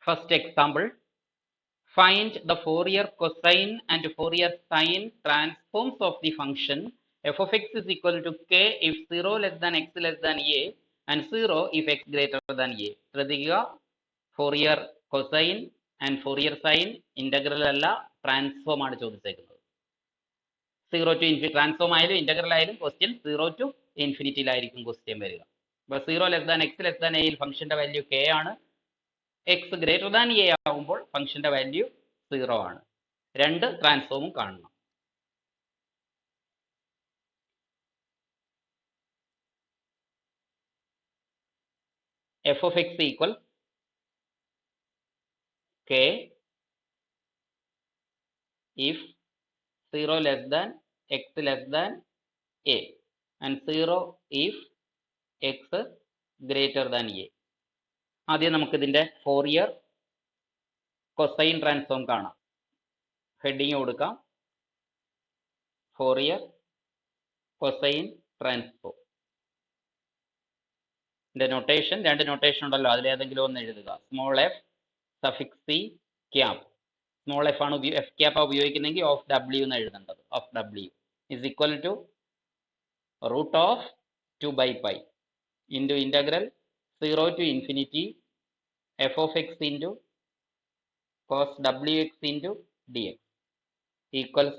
First example, find the Fourier cosine and Fourier sine transforms of the function f of x is equal to k if 0 less than x less than a and 0 if x greater than a. ശ്രദ്ധിക്കുക, Fourier cosine and Fourier sine integral അല്ല, transform ആണ് ചോദിച്ചേക്കുന്നത്. 0 to infinity transform ആയാലും integral ആയാലും question 0 to ഇൻഫിനിറ്റിയിലായിരിക്കും question വരിക. അപ്പോൾ 0 less than x less than എയിൽ ഫംഗ്ഷന്റെ value K ആണ്. എക്സ് ഗ്രേറ്റർ ദാൻ എ ആകുമ്പോൾ ഫംഗ്ഷന്റെ വാല്യൂ 0 ആണ്. രണ്ട് ട്രാൻസ്ഫോമും കാണണം. F of X equal K if 0 less than x less than A and 0 if X greater than A. ആദ്യം നമുക്കിതിന്റെ ഫോറിയർ കൊസൈൻ ട്രാൻസ്ഫോം കാണാം. ഹെഡിങ് കൊടുക്കാം, ഫോറിയർ കൊസൈൻ ട്രാൻസ്ഫോം. ഇതിന്റെ നൊട്ടേഷൻ, രണ്ട് നൊട്ടേഷൻ ഉണ്ടല്ലോ, അതിലേതെങ്കിലും ഒന്ന് എഴുതുക. Small f suffix c cap. Small f ആണ് എഫ് ക്യാപ്പ് ഉപയോഗിക്കുന്നെങ്കിൽ ഓഫ് ഡബ്ല്യു എന്ന് എഴുതേണ്ടത്. ഓഫ് ഡബ്ല്യു is equal to root of 2/π into integral 0 to infinity f of x into cos wx into dx equals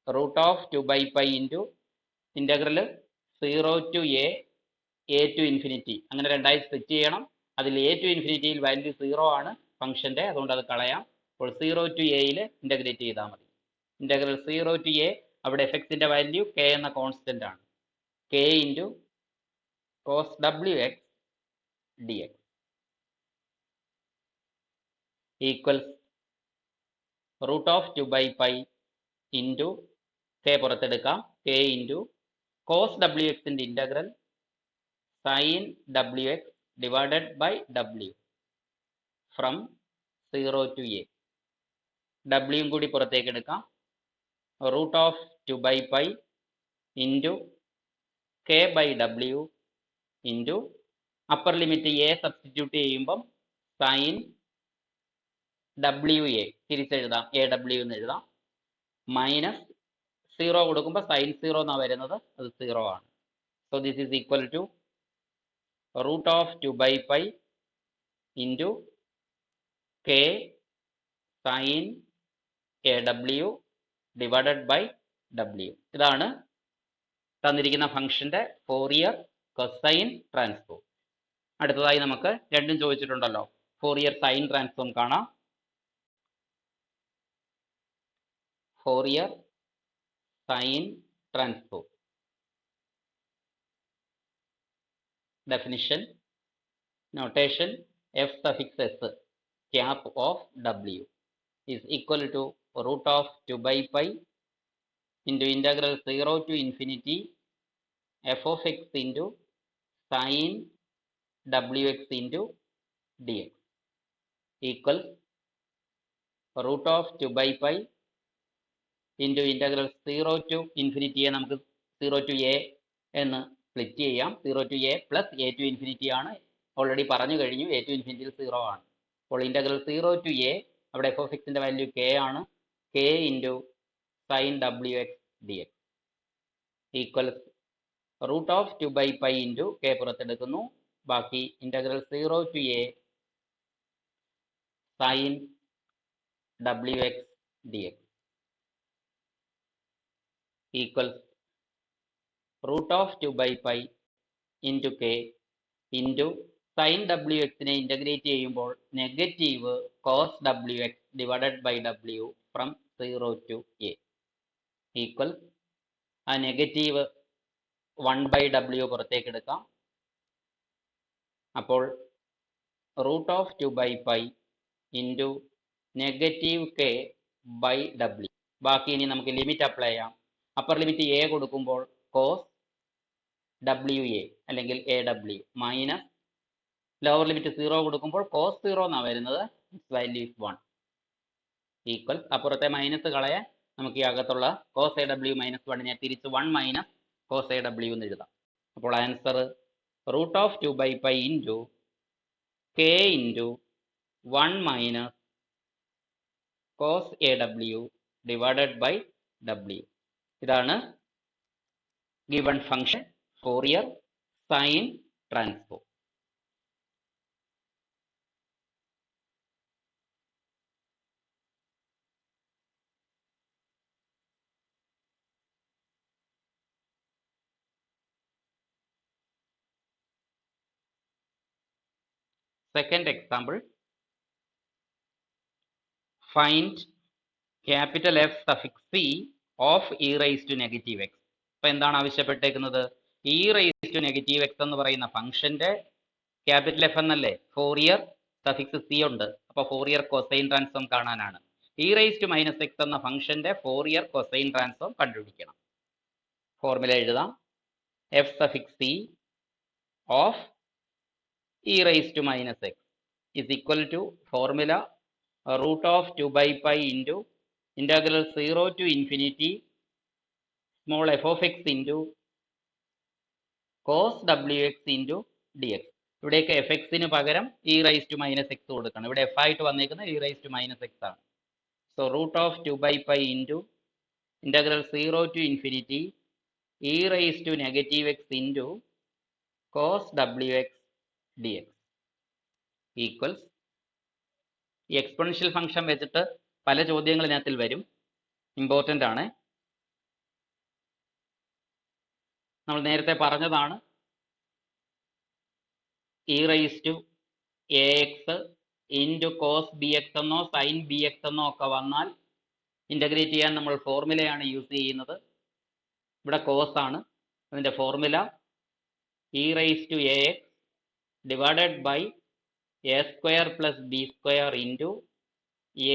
root of 2/π into integral 0 to a to infinity. അങ്ങനെ രണ്ടായി split ചെയ്യണം. അതിൽ a to ഇൻഫിനിറ്റിയിൽ value 0 ആണ് ഫംഗ്ഷന്റെ, അതുകൊണ്ട് അത് കളയാം. അപ്പോൾ 0 to aയിൽ ഇന്റഗ്രേറ്റ് ചെയ്താൽ മതി. ഇന്റഗ്രൽ 0 to a, അവിടെ എഫക്സിന്റെ വാല്യൂ k എന്ന കോൺസ്റ്റന്റ് ആണ്. k into cos wx dx equals root of 2/π into K പുറത്തെടുക്കാം, K into cos W എക്സിൻ്റെ integral sine W X divided by W from 0 to a. ഡബ്ല്യുവും കൂടി പുറത്തേക്ക് എടുക്കാം. Root of 2/π into K by W into upper limit A substitute ചെയ്യുമ്പം sign W A തിരിച്ചെഴുതാം, A ഡബ്ല്യു എന്ന് എഴുതാം. Minus 0 കൊടുക്കുമ്പോൾ sign 0 എന്നാണ് വരുന്നത്, അത് 0 ആണ്. So this is equal to root of 2/π into K sign A W divided by W. ഇതാണ് തന്നിരിക്കുന്ന ഫംഗ്ഷന്റെ ഫോറിയർ കൊസൈൻ ട്രാൻസ്ഫോം. അടുത്തതായി നമുക്ക് രണ്ടും ചോദിച്ചിട്ടുണ്ടല്ലോ, ഫോറിയർ സൈൻ ട്രാൻസ്ഫോം കാണാം. Fourier sine transform definition, notation, f suffix s cap of w is equal to root of 2/π into integral 0 to infinity f of x into sin wx into dx equals root of 2/π into integral 0 to infinity നമുക്ക് 0 to a എന്ന് split ചെയ്യാം. 0 to a plus a to infinity ആണ്, already പറഞ്ഞു കഴിഞ്ഞു. a to infinity 0 ആണ്. അപ്പോൾ integral 0 to a, അവിടെ f of x ന്റെ വാല്യൂ k ആണ്, k into sine wx dx equals root of 2/π into k പുറത്തെടുക്കുന്നു, ബാക്കി integral 0 to a sign wx dx equals root of 2/π into k into sine W എക്സിനെ integrate ചെയ്യുമ്പോൾ negative cos W X divided by W from 0 to a equal ആ negative 1/w പുറത്തേക്ക് എടുക്കാം. അപ്പോൾ root of 2/π into negative k by ഡബ്ല്യു. ബാക്കി ഇനി നമുക്ക് limit apply ചെയ്യാം. അപ്പർ ലിമിറ്റ് എ കൊടുക്കുമ്പോൾ കോസ് ഡബ്ല്യു എ അല്ലെങ്കിൽ എ ഡബ്ല്യു മൈനസ് ലോവർ ലിമിറ്റ് 0 കൊടുക്കുമ്പോൾ കോസ് 0 എന്നാണ് വരുന്നത്, വാല്യൂ ഈസ് 1 ഈക്വൽ അപ്പുറത്തെ മൈനസ് കളയാൻ നമുക്ക് ഈ അകത്തുള്ള കോസ് എ ഡബ്ല്യു മൈനസ് 1നെ തിരിച്ച് 1 മൈനസ് കോസ് എ ഡബ്ല്യു എന്ന് എഴുതാം. അപ്പോൾ answer root of 2/π into k into 1 minus cos AW divided by W. ഇതാണ് given function Fourier sine transform. Second example, find capital F suffix C of e raised to negative x. അപ്പോൾ എന്താണ് ആവശ്യപ്പെട്ടേക്കുന്നത്? e raised to negative x എന്ന് പറയുന്ന ഫംഗ്ഷന്റെ capital F എന്നല്ലേ, Fourier suffix C ഉണ്ട്, അപ്പോൾ Fourier cosine transform കാണാനാണ്. e raised to minus x എന്ന ഫംഗ്ഷന്റെ ഫോറിയർ കൊസൈൻ ട്രാൻസ്ഫോം കണ്ടുപിടിക്കണം. ഫോർമുല എഴുതാം. f suffix c of e raised to minus x is equal to formula root of 2 by pi into integral 0 to infinity small f of x into cos wx into dx. ഇവിടേക്ക് f എക്സിന് പകരം e raise to minus x കൊടുക്കണം. ഇവിടെ f ആയിട്ട് വന്നേക്കുന്നത് e raise to minus x ആണ്. So root of 2 by pi into integral 0 to infinity e raised to negative x into cos wx dx equals, ഈ exponential function വെച്ചിട്ട് പല ചോദ്യങ്ങൾ ഇതിനകത്തിൽ വരും, ഇമ്പോർട്ടൻ്റ് ആണ്. നമ്മൾ നേരത്തെ പറഞ്ഞതാണ് e raise to a x into cos b x എന്നോ സൈൻ ബി എക്സ് എന്നോ ഒക്കെ വന്നാൽ ഇൻ്റഗ്രേറ്റ് ചെയ്യാൻ നമ്മൾ ഫോർമുലയാണ് യൂസ് ചെയ്യുന്നത്. ഇവിടെ കോസ് ആണ്, അതിൻ്റെ formula e raise to a x divided by a square plus b square into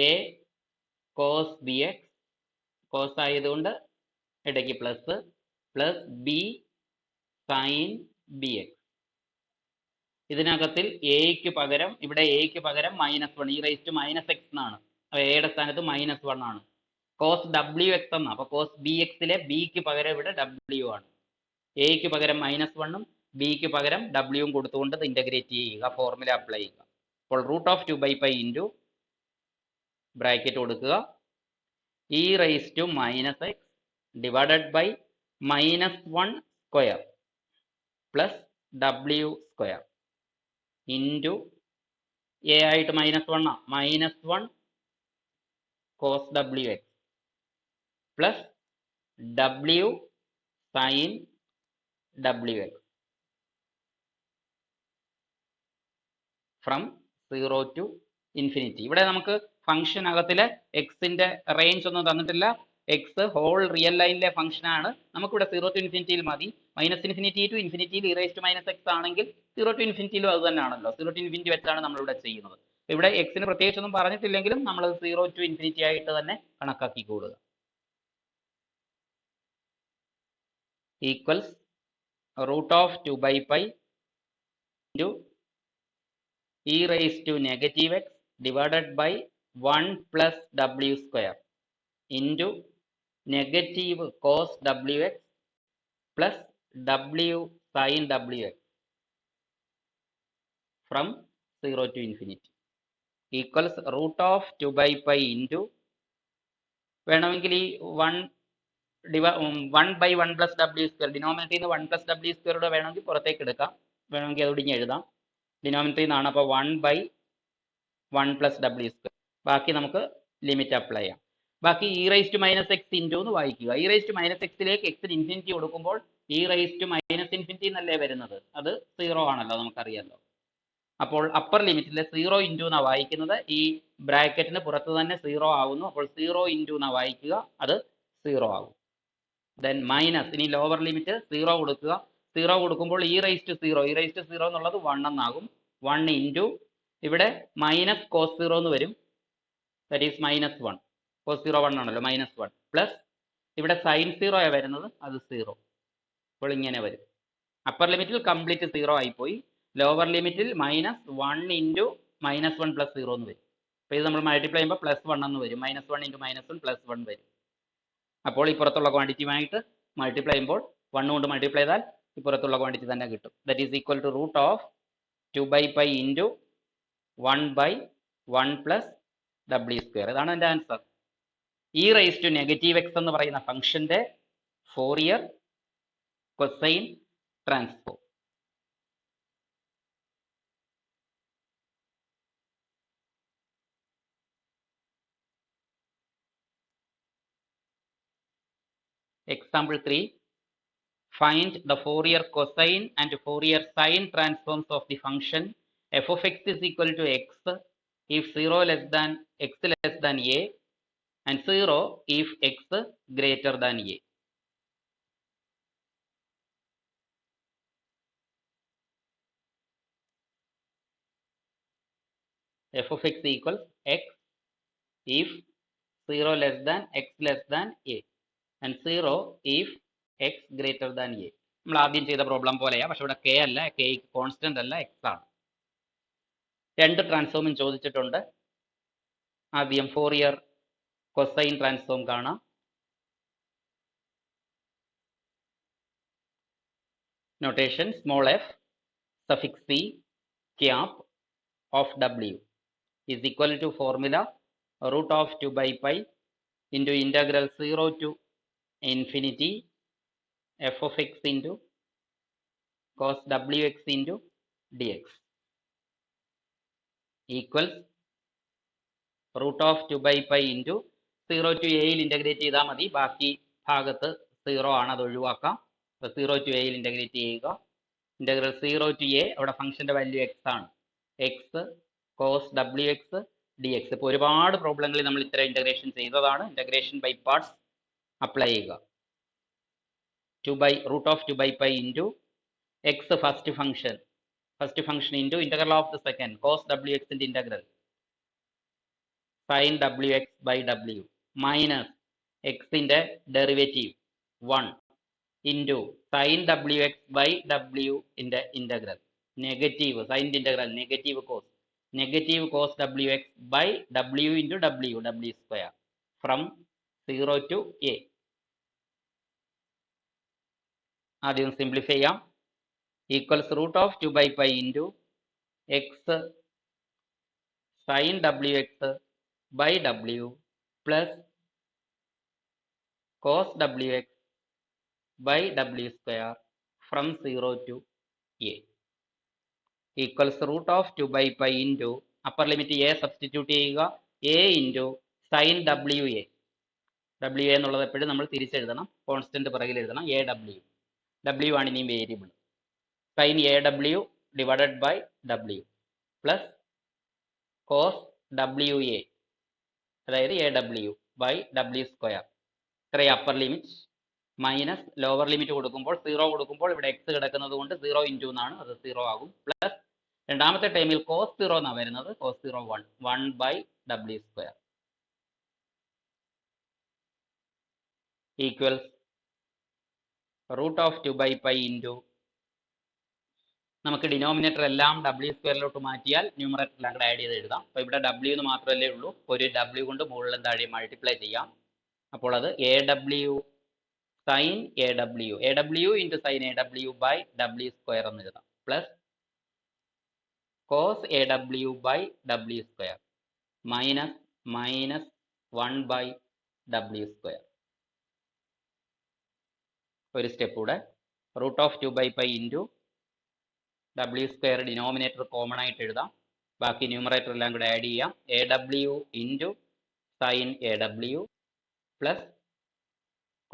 a cos b x, cos ആയതുകൊണ്ട് ഇടയ്ക്ക് plus, plus b sine b x. ഇതിനകത്തിൽ എക്ക് പകരം, ഇവിടെ എക്ക് പകരം -1 e raise to minus x എന്നാണ്, അപ്പോൾ എയുടെ സ്ഥാനത്ത് -1 ആണ്. കോസ് ഡബ്ല്യു എക്സ് എന്നാണ്, അപ്പോൾ കോസ് ബി എക്സിലെ ബിക്ക് പകരം ഇവിടെ ഡബ്ല്യു ആണ്. എക്ക് പകരം -1ഉം ബിക്ക് പകരം ഡബ്ല്യുവും കൊടുത്തുകൊണ്ട് ഇത് ഇൻ്റഗ്രേറ്റ് ചെയ്യുക, ഫോർമുല അപ്ലൈ ചെയ്യുക. അപ്പോൾ root of 2 by pi into bracket കൊടുക്കുക E raise to minus X divided by -1 square plus ഡബ്ല്യു സ്ക്വയർ ഇൻറ്റു എ ആയിട്ട് -1 -1 cos W X plus W sign W X from 0 to infinity. ഇവിടെ നമുക്ക് function അകത്തിലെ എക്സിന്റെ range ഒന്നും തന്നിട്ടില്ല. X whole real ലൈനിലെ function ആണ്. നമുക്കിവിടെ 0 to ഇൻഫിനിറ്റിയിൽ മതി. -Infinity to ഇൻഫിനിറ്റിയിൽ E raise to minus X ആണെങ്കിൽ 0 to ഇൻഫിനിറ്റിയിലും അത് തന്നെയാണല്ലോ. 0 to ഇൻഫിനിറ്റി വെച്ചാണ് നമ്മളിവിടെ ചെയ്യുന്നത്. ഇവിടെ എക്സിന് പ്രത്യേകിച്ചൊന്നും പറഞ്ഞിട്ടില്ലെങ്കിലും നമ്മൾ 0 to ഇൻഫിനിറ്റി ആയിട്ട് തന്നെ കണക്കാക്കി കൂടുക. Equals root of 2 by pi into e raised to negative x divided by 1 plus w square into negative cos wx plus w sin wx from 0 to infinity equals root of 2 by pi into, വേണമെങ്കിൽ ഈ 1 by 1 plus w square ഡിനോമിനേറ്ററിൽ നിന്ന് 1 plus w square വേണമെങ്കിൽ പുറത്തേക്ക് എടുക്കാം, വേണമെങ്കിൽ അത് ഇങ്ങനെ എഴുതാം. ഡിനോമിനേറ്ററിൽ നിന്നാണ്, അപ്പോൾ 1 by 1 plus w square. ബാക്കി നമുക്ക് ലിമിറ്റ് അപ്ലൈ ചെയ്യാം. ബാക്കി e raise to minus x into എന്ന് വായിക്കുക. ഇ റൈസ് ടു മൈനസ് എക്സിലേക്ക് എക്സിന് ഇൻഫിനിറ്റി കൊടുക്കുമ്പോൾ e raise to minus infinity എന്നല്ലേ വരുന്നത്, അത് 0 ആണല്ലോ, നമുക്കറിയാമല്ലോ. അപ്പോൾ അപ്പർ ലിമിറ്റിൽ 0 ഇൻറ്റു എന്നാണ് വായിക്കുന്നത്, ഈ ബ്രാക്കറ്റിന് പുറത്ത് തന്നെ 0 ആവുന്നു. അപ്പോൾ 0 ഇൻറ്റു എന്നാണ് വായിക്കുക, അത് 0 ആകും. ദെൻ മൈനസ്, ഇനി ലോവർ ലിമിറ്റ് 0 കൊടുക്കുക. 0 കൊടുക്കുമ്പോൾ e raise to 0, e raise to 0 എന്നുള്ളത് 1 എന്നാകും. 1 ഇൻറ്റു ഇവിടെ മൈനസ് കോസ് 0 എന്ന് വരും, ദാറ്റ് ഈസ് -1. കോസ് 0 1 ആണല്ലോ, -1 പ്ലസ് ഇവിടെ സൈൻ 0 ആണ് വരുന്നത്, അത് 0. അപ്പോൾ ഇങ്ങനെ വരും. അപ്പർ ലിമിറ്റിൽ കംപ്ലീറ്റ് 0 ആയിപ്പോയി. ലോവർ ലിമിറ്റിൽ -1 ഇൻറ്റു -1 പ്ലസ് 0 എന്ന് വരും. അപ്പോൾ ഇത് നമ്മൾ മൾട്ടിപ്ലൈ ചെയ്യുമ്പോൾ +1 എന്ന് വരും. -1 ഇൻറ്റു -1 +1 വരും. അപ്പോൾ ഈ പുറത്തുള്ള ക്വാണ്ടിറ്റിയുമായിട്ട് മൾട്ടിപ്ലൈ ചെയ്യുമ്പോൾ 1 കൊണ്ട് മൾട്ടിപ്ലൈ ചെയ്താൽ ഈ പുറത്തുള്ള ക്വാണ്ടിറ്റി തന്നെ കിട്ടും. That is equal to root of 2 by pi into 1 by 1 plus ഡബ്ല്യു സ്ക്വയർ. ഇതാണ് എൻ്റെ answer. E raise to negative x എന്ന് പറയുന്ന ഫംഗ്ഷന്റെ Fourier cosine transform. Example 3. Find the Fourier cosine and Fourier sine transforms of the function f of x is equal to x if 0 less than x less than a and 0 if x greater than a. F of x equals x if 0 less than x less than a and 0 if x greater than a. നമ്മൾ ആദ്യം ചെയ്ത problem പോലെയാണ്, പക്ഷെ ഇവിടെ K അല്ല, K constant അല്ല, X ആണ്. രണ്ട് ട്രാൻസ്ഫോമും ചോദിച്ചിട്ടുണ്ട്. ആദ്യം ഫോറിയർ കൊസൈൻ ട്രാൻസ്ഫോം കാണാം. Notation small f suffix c cap of w is equal to formula root of 2 by pi into integral 0 to infinity f of x into cos wx into dx equals root of 2 by pi into 0 to a യിൽ integrate ചെയ്താൽ മതി. ബാക്കി ഭാഗത്ത് 0 ആണ്, അത് ഒഴിവാക്കാം. 0 to a യിൽ integrate ചെയ്യുക. ഇൻ്റഗ്രൽ 0 to a, അവിടെ ഫംഗ്ഷന്റെ വാല്യൂ എക്സ് ആണ്. X cos W x d x. ഇപ്പോൾ ഒരുപാട് പ്രോബ്ലങ്ങളിൽ നമ്മൾ ഇത്തരം ഇൻ്റഗ്രേഷൻ ചെയ്തതാണ്. ഇൻ്റഗ്രേഷൻ ബൈ പാർട്സ് അപ്ലൈ ചെയ്യുക. root of 2 by pi into x first function into integral of the second cos wx into integral sin wx by w minus x ന്റെ derivative 1 into sin wx by w ന്റെ integral negative sin integral negative cos wx by w into w square from 0 to a. ആദ്യം simplify ചെയ്യാം. Equals root of 2 by pi into x sin wx by w plus cos wx by w square from 0 to a equals root of 2 by pi into upper limit a substitute ചെയ്യുക, a into sin wa. wa എന്നുള്ളത് എപ്പോഴും നമ്മൾ തിരിച്ചെഴുതണം, constant പിറകിൽ എഴുതണം. w ആണ് ഇനിയും variable. sin aw divided by w plus cos wa അതായത് aw by w square. ഇത്രയും upper limit minus lower limit കൊടുക്കുമ്പോൾ 0 കൊടുക്കുമ്പോൾ ഇവിടെ എക്സ് കിടക്കുന്നത് കൊണ്ട് 0 ഇൻറ്റു എന്നാണ്, അത് 0 ആകും. പ്ലസ് രണ്ടാമത്തെ ടൈമിൽ കോസ് 0 എന്നാണ് വരുന്നത്, cos 0 1 by W square equals root of 2 by pi into നമുക്ക് ഡിനോമിനേറ്റർ എല്ലാം ഡബ്ല്യു സ്ക്വയറിലോട്ട് മാറ്റിയാൽ ന്യൂമറേറ്ററിൽ ആഡ് ചെയ്ത് എഴുതാം. അപ്പോൾ ഇവിടെ ഡബ്ല്യു എന്ന് മാത്രമല്ലേ ഉള്ളൂ, ഒരു ഡബ്ല്യു കൊണ്ട് മുകളിലും താഴെ മൾട്ടിപ്ലൈ ചെയ്യാം. അപ്പോൾ അത് A W sin aw into sin aw by w square എന്ന് എഴുതാം. Plus cos aw by w square minus 1 by w square. ഒരു സ്റ്റെപ്പ് കൂടെ, root of 2 by pi into w square denominator common ആയിട്ട് എഴുതാം, ബാക്കി ന്യൂമറേറ്റർ എല്ലാം കൂടെ add ചെയ്യാം. aw into sin aw plus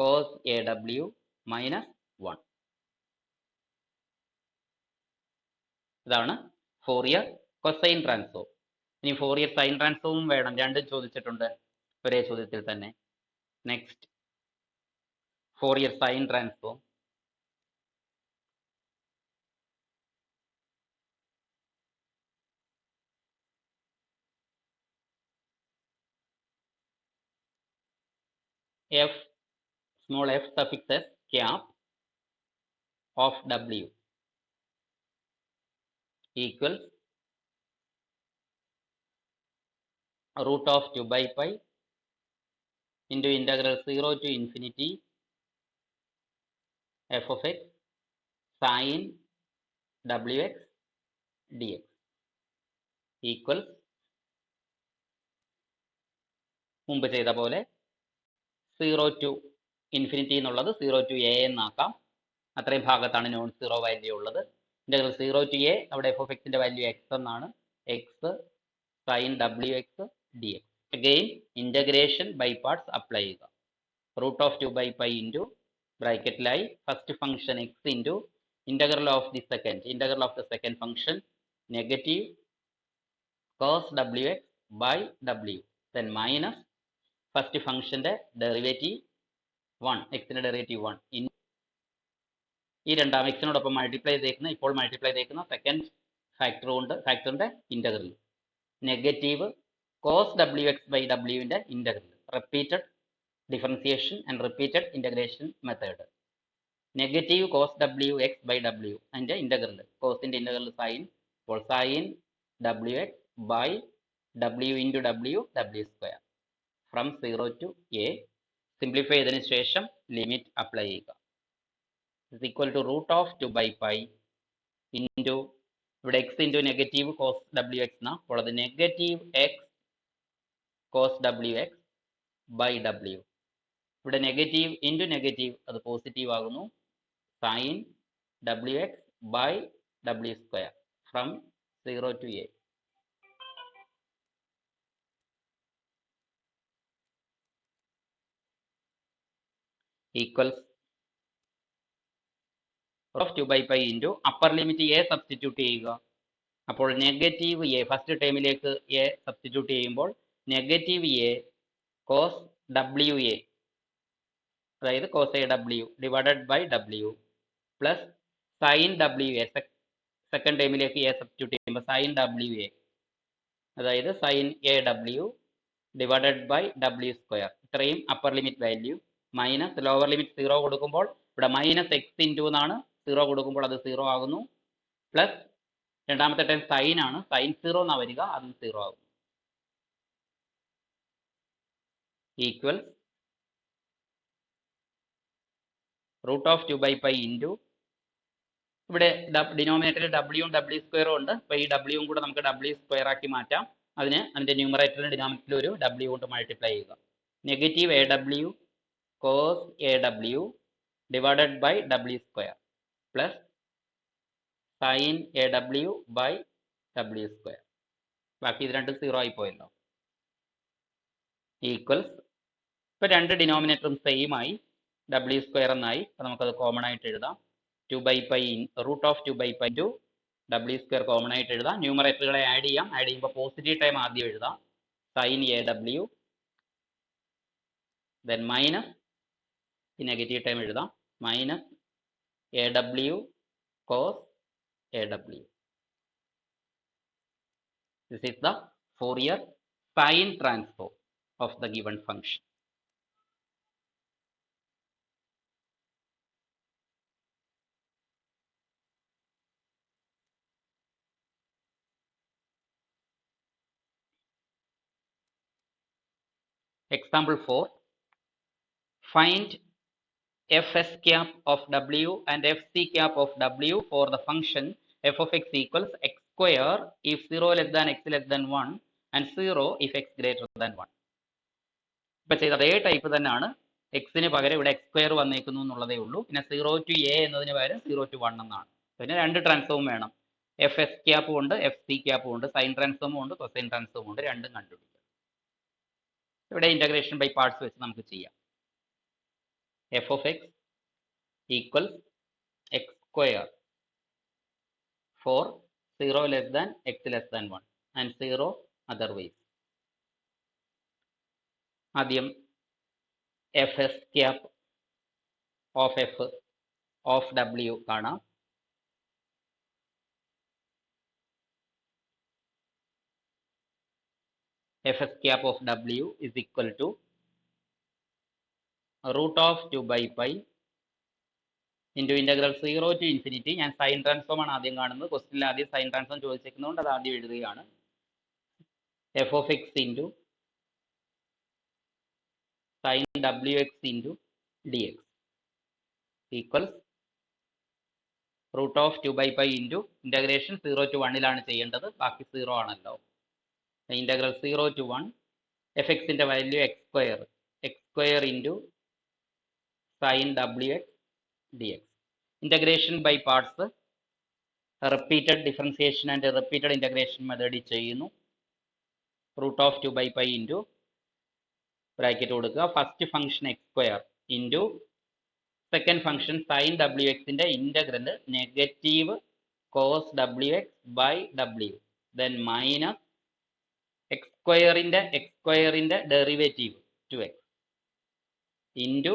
cos aw minus 1. ഇതാണ് ഫോറിയർ കൊസൈൻ ട്രാൻസ്ഫോം. ഇനി ഫോറിയർ സൈൻ ട്രാൻസ്ഫോമും വേണം, രണ്ടും ചോദിച്ചിട്ടുണ്ട് ഒരേ ചോദ്യത്തിൽ തന്നെ. Next Fourier sine transform. f small f suffix s cap of w equals root of 2 by pi into integral 0 to infinity f of x sin wx dx equals മുമ്പ് ചെയ്ത പോലെ 0 to ഇൻഫിനിറ്റി എന്നുള്ളത് 0 to a എന്നാക്കാം. അത്രയും ഭാഗത്താണ് non zero value ഉള്ളത്. Integral 0 to a, അവിടെ F of എക്സിന്റെ value X എന്നാണ്. X sine W x d X. Again integration by parts apply ചെയ്യുക. Root of 2/π into ബ്രാക്കറ്റിലായി first function X into integral of the second function negative cos W X by W, then minus first ഫംഗ്ഷന്റെ derivative 1, എക്സിന്റെ derivative 1 in ഈ രണ്ടാം എക്സിനോടൊപ്പം ഇപ്പോൾ multiply ചെയ്തേക്കുന്ന second ഫാക്ടറിന്റെ integral negative cos W X by ഡബ്ല്യുവിന്റെ integral, repeated differentiation and repeated integration method. Negative cos W X by W അതിന്റെ integral, കോസിന്റെ ഇന്റഗ്രൽ സൈൻ, അപ്പോൾ sine W X by W into W square from 0 to a. Simplify ചെയ്തതിനു ശേഷം limit apply ചെയ്യുക. is equal to root of 2/π into ഇവിടെ x into negative cos W X എന്നാ, അപ്പോൾ അത് negative X cos W X by W. ഇവിടെ negative into negative അത് positive ആകുന്നു. Sine W X by W square from 0 to a. Equals of 2/π into upper limit A substitute ചെയ്യുക. അപ്പോൾ negative A, first ടേമിലേക്ക് A substitute ചെയ്യുമ്പോൾ negative A cos W A, അതായത് cos A W divided by W plus sine W A, second ടേമിലേക്ക് A substitute ചെയ്യുമ്പോൾ sine W A, അതായത് sine A W divided by W square. ഇത്രയും upper limit value minus lower limit 0 കൊടുക്കുമ്പോൾ ഇവിടെ minus x into എന്നാണ്, 0 കൊടുക്കുമ്പോൾ അത് 0 ആകുന്നു. Plus രണ്ടാമത്തെ ടൈം സൈൻ ആണ്, സൈൻ 0 എന്നാ വരിക, അതും 0 ആകും. ഈക്വൽ റൂട്ട് ഓഫ് 2/π ഇൻറ്റു ഇവിടെ ഡിനോമിനേറ്ററിൽ ഡബ്ല്യൂവും ഡബ്ല്യു സ്ക്വയറും ഉണ്ട്. അപ്പോൾ ഈ ഡബ്ല്യൂവും കൂടെ നമുക്ക് ഡബ്ല്യു സ്ക്വയർ ആക്കി മാറ്റാം. അതിന്റെ ന്യൂമറേറ്ററിലും ഡിനോമിനേറ്ററിൽ ഒരു ഡബ്ല്യു കൊണ്ട് മൾട്ടിപ്ലൈ ചെയ്യുക. Negative A W cos A W divided by W square plus sine A W by W square. ബാക്കി ഇത് രണ്ടും 0 ആയി പോയല്ലോ. ഈക്വൽസ് ഇപ്പോൾ രണ്ട് ഡിനോമിനേറ്ററും സെയിം ആയി, ഡബ്ല്യു സ്ക്വയർ എന്നായി. അപ്പോൾ നമുക്കത് കോമൺ ആയിട്ട് എഴുതാം. 2/π root of 2/π into W square common ആയിട്ട് എഴുതാം. ന്യൂമറേറ്ററുകളെ ആഡ് ചെയ്യാം. ആഡ് ചെയ്യുമ്പോൾ പോസിറ്റീവ് ടൈം ആദ്യം എഴുതാം, sine A W, then minus ഈ നെഗറ്റീവ് ടൈം എഴുതാം, minus A W cos A W. This is the Fourier sine transform of the given function. Example 4. Find fs cap of w and fc cap of w for the function f of x equals x square if 0 less than x less than 1 and 0 if x greater than 1. ഇപ്പൊ ചെയ്ത അതേ type തന്നെയാണ്. എക്സിന് പകരം ഇവിടെ X square വന്നേക്കുന്നു എന്നുള്ളതേ ഉള്ളൂ. പിന്നെ 0 to a എന്നതിന് പകരം 0 to 1 എന്നാണ്. പിന്നെ രണ്ട് ട്രാൻസ്ഫോം വേണം, എഫ് എസ് ക്യാപ്പും ഉണ്ട് എഫ് സി ക്യാപ്പും ഉണ്ട്, സൈൻ ട്രാൻസ്ഫോമും ഉണ്ട് കൊസൈൻ ട്രാൻസ്ഫോമും ഉണ്ട്, രണ്ടും കണ്ടുപിടിക്കാം. ഇവിടെ ഇന്റഗ്രേഷൻ ബൈ പാർട്സ് വെച്ച് നമുക്ക് ചെയ്യാം. F of x equals x square for 0 less than x less than 1 and 0 otherwise. ആദ്യം f s cap of f of ഡബ്ല്യു കാണാം. എഫ് എസ് ക്യാപ്പ് ഓഫ് ഡബ്ല്യു is equal to root of 2/π into integral 0 to infinity. ഞാൻ sine transform ആണ് ആദ്യം കാണുന്നത്. ക്വസ്റ്റിനിൽ ആദ്യം sign transform ചോദിച്ചിരിക്കുന്നതുകൊണ്ട് അത് ആദ്യം എഴുതുകയാണ്. F of x into sine W x into d x equals root of 2/π into integration 0 to 1 ചെയ്യേണ്ടത്, ബാക്കി 0 ആണല്ലോ. ഇൻ്റഗ്രൽ 0 to 1 എഫ് എക്സിൻ്റെ value x square into sine W x d x. Integration by parts repeated differentiation and repeated integration മെത്തേഡിൽ ചെയ്യുന്നു. Root of 2/π into bracket കൊടുക്കുക, first function x square into second function sine ഡബ്ല്യു എക്സിൻ്റെ integral negative cos W X by W, then minus X സ്ക്വയറിൻ്റെ derivative 2x into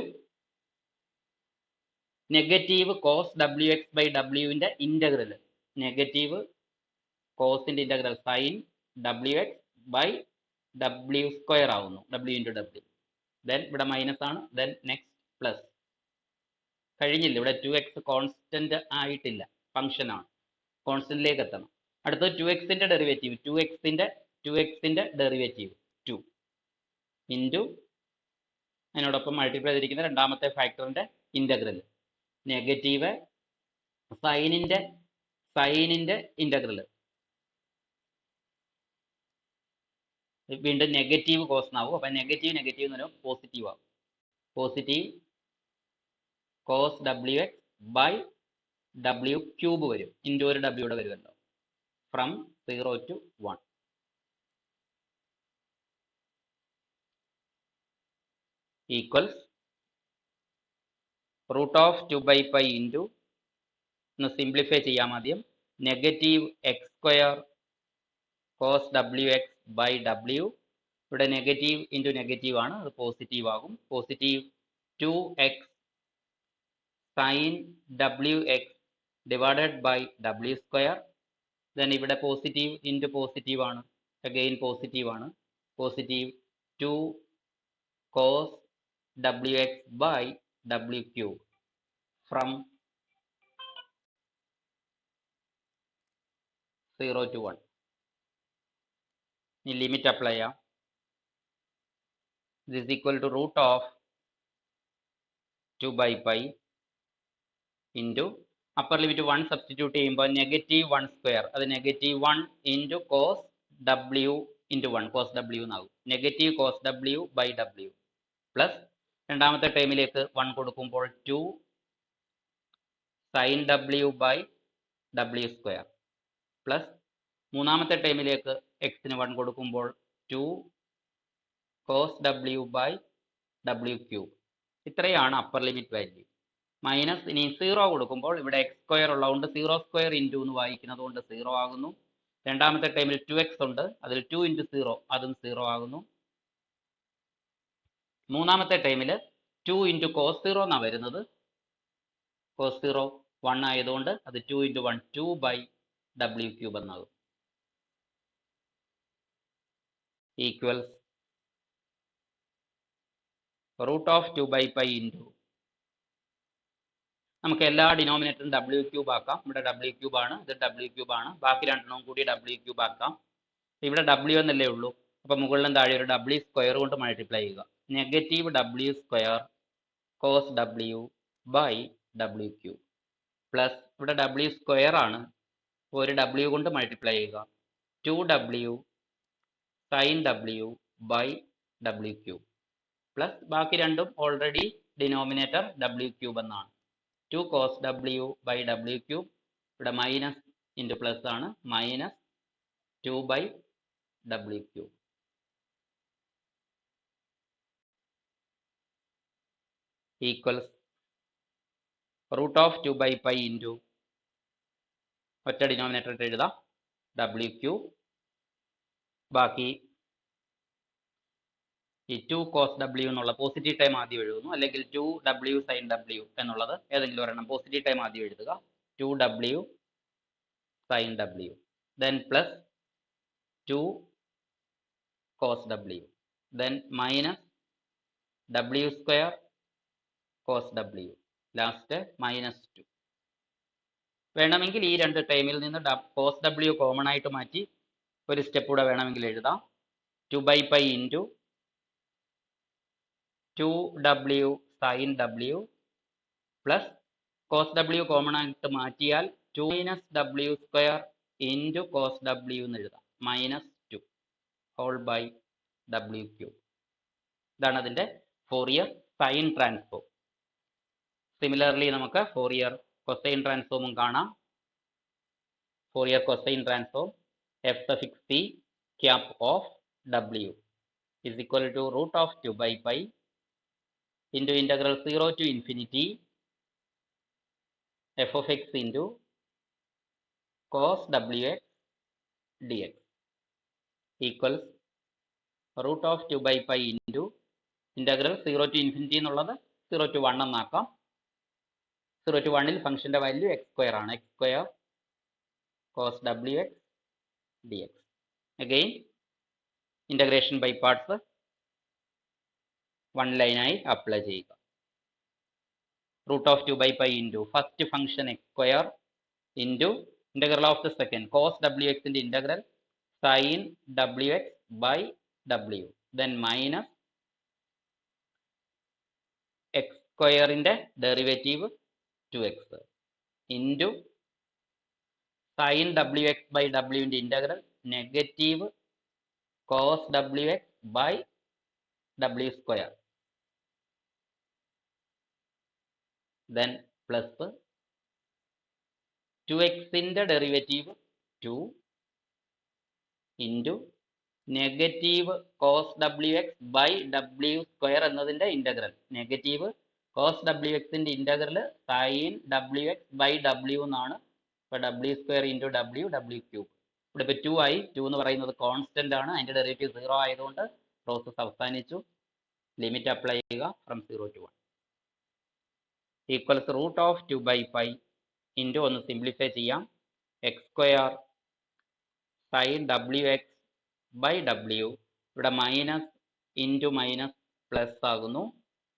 negative cos W X by ഡബ്ല്യുവിൻ്റെ integral negative കോസിൻ്റെ integral sine W X by W square ആവുന്നു, W into W. Then ഇവിടെ minus ആണ്, then next plus. കഴിഞ്ഞില്ല, ഇവിടെ 2x constant ആയിട്ടില്ല, function ആണ്, കോൺസ്റ്റന്റിലേക്ക് എത്തണം. അടുത്തത് 2xൻ്റെ ഡെറിവേറ്റീവ് 2xൻ്റെ ഡെറിവേറ്റീവ് 2 ഇൻറ്റു അതിനോടൊപ്പം മൾട്ടിപ്ലൈ ചെയ്തിരിക്കുന്ന രണ്ടാമത്തെ ഫാക്ടറിൻ്റെ ഇൻ്റഗ്രൽ നെഗറ്റീവ് സൈനിൻ്റെ ഇൻ്റഗ്രൽ വീണ്ടും നെഗറ്റീവ് കോസ് ആവും. അപ്പം നെഗറ്റീവ് എന്ന് പറയുമ്പോൾ പോസിറ്റീവ് ആവും. Positive cos W X by W cube വരും, ഇൻറ്റു ഒരു ഡബ്ല്യൂടെ വരുമല്ലോ, from 0 to 1 equals root of 2/π into, ഒന്ന് സിംപ്ലിഫൈ ചെയ്യാം ആദ്യം, negative X square cos W X by W, ഇവിടെ നെഗറ്റീവ് ഇൻറ്റു നെഗറ്റീവ് ആണ്, അത് പോസിറ്റീവ് ആകും. Positive 2x sine W X divided by W square, then ഇവിടെ പോസിറ്റീവ് ഇൻറ്റു പോസിറ്റീവ് ആണ്, again positive ആണ്, positive 2 cos W X by W cube from 0 to 1. ഇനി limit apply ചെയ്യാം. This equal to root of 2/π into upper limit 1 substitute ചെയ്യുമ്പോൾ negative 1 square, അത് negative 1 into cos W into 1, cos W എന്നാകും, negative cos W by W plus രണ്ടാമത്തെ ടൈമിലേക്ക് 1 കൊടുക്കുമ്പോൾ 2 sine W by W square plus മൂന്നാമത്തെ ടൈമിലേക്ക് എക്സിന് 1 കൊടുക്കുമ്പോൾ 2 cos W by W cube. ഇത്രയാണ് അപ്പർ ലിമിറ്റ് വാല്യൂ. മൈനസ് ഇനി 0 കൊടുക്കുമ്പോൾ ഇവിടെ എക്സ് സ്ക്വയർ ഉള്ളതുകൊണ്ട് 0 സ്ക്വയർ ഇൻറ്റു എന്ന് വായിക്കുന്നത് കൊണ്ട് 0 ആകുന്നു. രണ്ടാമത്തെ ടൈമിൽ 2x ഉണ്ട്, അതിൽ 2 ഇൻറ്റു 0 അതും 0 ആകുന്നു. മൂന്നാമത്തെ ടൈമിൽ 2 ഇൻറ്റു കോസ് 0 എന്നാണ് വരുന്നത്, കോസ് 0 1 ആയതുകൊണ്ട് അത് 2 ഇൻറ്റു 1 2 ബൈ ഡബ്ല്യു ക്യൂബ് എന്നാകും. ഈക്വൽസ് റൂട്ട് ഓഫ് 2/π ഇൻറ്റു, നമുക്ക് എല്ലാ ഡിനോമിനേറ്ററും ഡബ്ല്യു ക്യൂബ് ആക്കാം. ഇവിടെ ഡബ്ല്യു ക്യൂബ് ആണ്, ഇത് ഡബ്ല്യു ക്യൂബ് ആണ്, ബാക്കി രണ്ടെണ്ണവും കൂടി ഡബ്ല്യു ക്യൂബ് ആക്കാം. ഇവിടെ ഡബ്ല്യു എന്നല്ലേ ഉള്ളൂ, അപ്പോൾ മുകളിലും താഴെ ഒരു ഡബ്ല്യു സ്ക്വയർ കൊണ്ട് മൾട്ടിപ്ലൈ ചെയ്യുക. Negative W square cos W by W cube plus ഇവിടെ ഡബ്ല്യു സ്ക്വയർ ആണ്, ഒരു ഡബ്ല്യു കൊണ്ട് മൾട്ടിപ്ലൈ ചെയ്യുക, 2w sine W by W cube plus ബാക്കി രണ്ടും ഓൾറെഡി ഡിനോമിനേറ്റർ ഡബ്ല്യു ക്യൂബ് എന്നാണ്, 2 cos W by W cube, ഇവിടെ മൈനസ് ഇൻറ്റു പ്ലസ് ആണ്, minus 2 by W cube. Equals root of 2/π into ഒറ്റ ഡിനോമിനേറ്റർ ഇട്ട് എഴുതാം ഡബ്ല്യു ക്യൂബ്, ബാക്കി ഈ 2 കോസ് ഡബ്ല്യു എന്നുള്ള പോസിറ്റീവ് ടൈം ആദ്യം എഴുതുന്നു, അല്ലെങ്കിൽ 2w സൈൻ ഡബ്ല്യു എന്നുള്ളത് ഏതെങ്കിലും ഒരെണ്ണം പോസിറ്റീവ് ടൈം ആദ്യം എഴുതുക, 2w sine W, then plus 2 cos W, then minus W square cos W, last minus 2. വേണമെങ്കിൽ ഈ രണ്ട് ടൈമിൽ നിന്ന് കോസ് ഡബ്ല്യു കോമൺ ആയിട്ട് മാറ്റി ഒരു സ്റ്റെപ്പ് കൂടെ വേണമെങ്കിൽ എഴുതാം, 2/π into 2w sine W plus cos W common ആയിട്ട് മാറ്റിയാൽ 2 minus W square into cos W എന്ന് എഴുതാം, -2 ഹോൾ ബൈ ഡബ്ല്യു ക്യൂബ്. ഇതാണ് അതിൻ്റെ ഫോറിയർ സൈൻ ട്രാൻസ്ഫോം. സിമിലർലി നമുക്ക് ഫോറിയർ കൊസൈൻ ട്രാൻസ്ഫോമും കാണാം. Fourier cosine transform F suffix P cap of W is equal to root of 2 by pi into integral 0 to infinity f of x into cos wx dx equals root of 2 by pi into integral 0 to infinity എന്നുള്ളത് 0 to 1 എന്നാക്കാം. 0 to 1ൽ ഫംഗ്ഷൻ്റെ value x square ആണ്. X square cos wx dx. Again integration by parts one ലൈനായി apply ചെയ്യുക. Root of 2 by pi into first function x square into integral of the second cos W എക്സിൻ്റെ integral sine W X by W, then minus X സ്ക്വയറിൻ്റെ derivative 2x into sine W X by ഡബ്ല്യുവിൻ്റെ integral negative cos W X by W square, then plus 2xൻ്റെ derivative 2 into negative cos W X by W square എന്നതിൻ്റെ integral negative cos W എക്സിൻ്റെ integral sine W X by W എന്നാണ്. ഇപ്പോൾ W square into W W cube. ഇവിടെ ഇപ്പോൾ 2 ആയി. 2 എന്ന് പറയുന്നത് constant ആണ്. അതിൻ്റെ ഡെറിവേറ്റീവ് 0 ആയതുകൊണ്ട് പ്രോസസ്സ് അവസാനിച്ചു. ലിമിറ്റ് അപ്ലൈ ചെയ്യുക from 0 to 1 equals root of 2 by pi into ഒന്ന് സിംപ്ലിഫൈ ചെയ്യാം X square sine W X by W, ഇവിടെ മൈനസ് ഇൻറ്റു മൈനസ് പ്ലസ് ആകുന്നു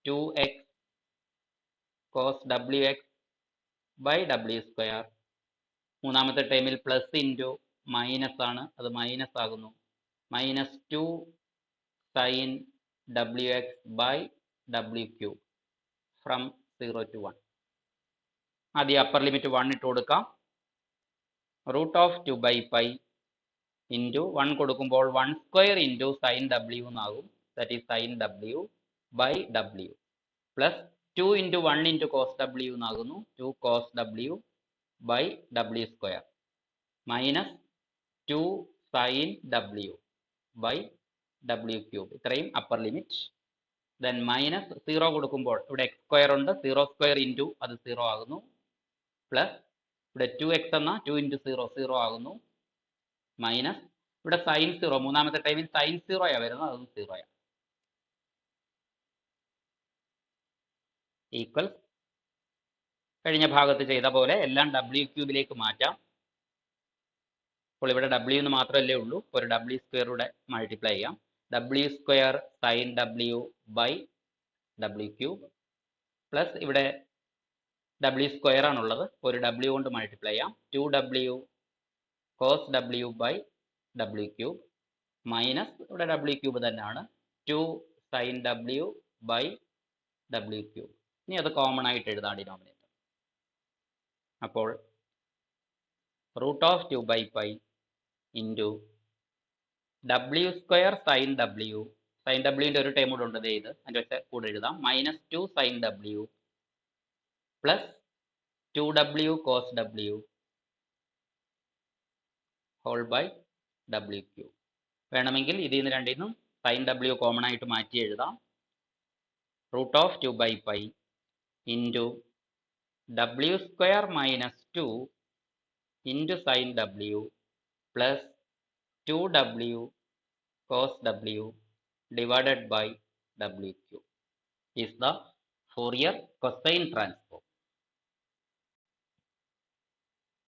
2x cos W X by W square. മൂന്നാമത്തെ ടൈമിൽ plus into minus ആണ്, അത് minus ആകുന്നു minus 2 sine W X by W cube from 0 to 1. ആദ്യം upper limit 1 ഇട്ട് കൊടുക്കാം. Root of 2 by pi into 1 കൊടുക്കുമ്പോൾ 1 സ്ക്വയർ ഇൻറ്റു സൈൻ ഡബ്ല്യു എന്നാകും. That is sine W by W plus 2 into 1 into cos W എന്നാകുന്നു 2 cos W by W square minus 2 sine W by W cube. ഇത്രയും upper limit. Then minus 0 കൊടുക്കുമ്പോൾ ഇവിടെ X square ഉണ്ട്, 0 square into അത് 0 ആകുന്നു plus ഇവിടെ 2x എന്ന 2 into 0 0 ആകുന്നു മൈനസ് ഇവിടെ സൈൻ 0 മൂന്നാമത്തെ ടൈമിൽ സൈൻ 0 വരുന്നത്, അതും 0 ഈക്വൽ കഴിഞ്ഞ ഭാഗത്ത് ചെയ്ത പോലെ എല്ലാം ഡബ്ല്യു ക്യൂബിലേക്ക് മാറ്റാം. അപ്പോൾ ഇവിടെ ഡബ്ല്യു എന്ന് മാത്രമല്ലേ ഉള്ളൂ, ഒരു ഡബ്ല്യു സ്ക്വയറൂടെ മൾട്ടിപ്ലൈ ചെയ്യാം. W square sine W by W cube plus ഇവിടെ ഡബ്ല്യു സ്ക്വയർ ആണുള്ളത്, ഒരു ഡബ്ല്യു കൊണ്ട് മൾട്ടിപ്ലൈ ചെയ്യാം 2w cos W by W cube minus ഇവിടെ ഡബ്ല്യു ക്യൂബ് തന്നെയാണ് 2 sine W by W cube. ഇനി അത് കോമൺ ആയിട്ട് എഴുതാം ഡിനോമിനേറ്റർ. അപ്പോൾ root of 2 by pi into W square sine W, sign ഡബ്ല്യുവിൻ്റെ ഒരു ടൈം കൂടെ ഉണ്ട് ഇത്, അതിൻ്റെ വെച്ച കൂടെ എഴുതാം minus 2 sine W plus 2w cos W whole by W cube. വേണമെങ്കിൽ ഇതിൽ നിന്ന് രണ്ടിൽ നിന്നും സൈൻ ഡബ്ല്യു കോമൺ ആയിട്ട് മാറ്റി എഴുതാം. Root of 2 by pi into W square minus 2 into sine W plus 2w cos w divided by w cube is the Fourier cosine transform.